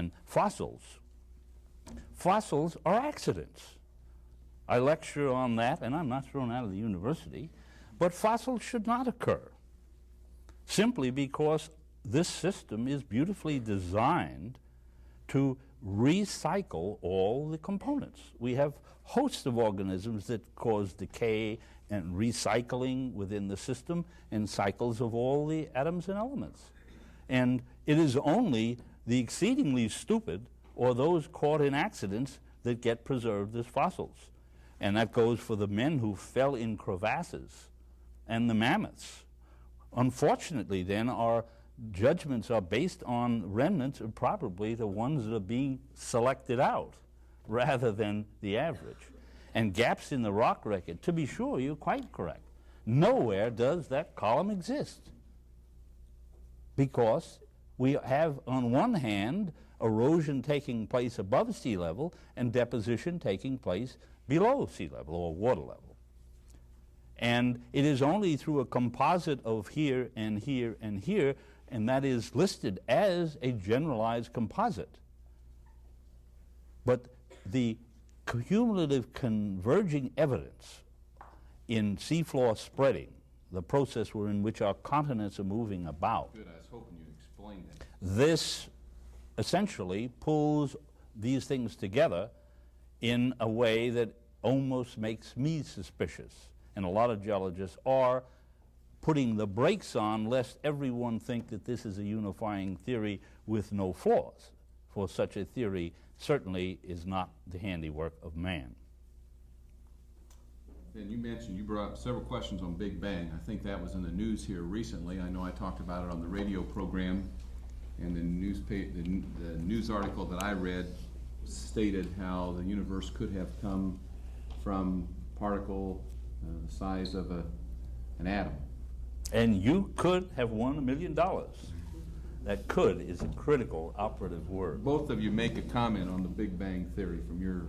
than fossils. Fossils are accidents. I lecture on that, and I'm not thrown out of the university, but fossils should not occur, simply because this system is beautifully designed to recycle all the components. We have hosts of organisms that cause decay and recycling within the system, and cycles of all the atoms and elements. And it is only the exceedingly stupid or those caught in accidents that get preserved as fossils. And that goes for the men who fell in crevasses and the mammoths. Unfortunately, then, our judgments are based on remnants of probably the ones that are being selected out rather than the average. And gaps in the rock record, to be sure, you're quite correct. Nowhere does that column exist, because we have, on one hand, erosion taking place above sea level and deposition taking place below sea level or water level. And it is only through a composite of here and here and here, and that is listed as a generalized composite. But the cumulative converging evidence in seafloor spreading, the process in which our continents are moving about. Good, I was hoping you'd explain that. This essentially pulls these things together in a way that almost makes me suspicious. And a lot of geologists are putting the brakes on lest everyone think that this is a unifying theory with no flaws. For such a theory certainly is not the handiwork of man. And you brought up several questions on Big Bang. I think that was in the news here recently. I know I talked about it on the radio program, and the news article that I read stated how the universe could have come from particle the size of an atom. And you could have won $1 million. That "could" is a critical operative word. Both of you make a comment on the Big Bang theory from your...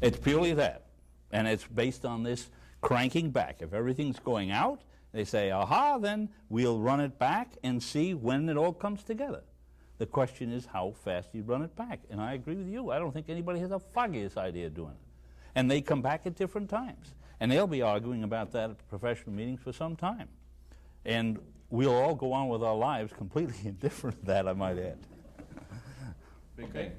It's purely that. And it's based on this cranking back. If everything's going out, they say, aha, then we'll run it back and see when it all comes together. The question is how fast you run it back. And I agree with you. I don't think anybody has the foggiest idea of doing it. And they come back at different times. And they'll be arguing about that at professional meetings for some time. And we'll all go on with our lives completely indifferent to that, I might add. Big Bang.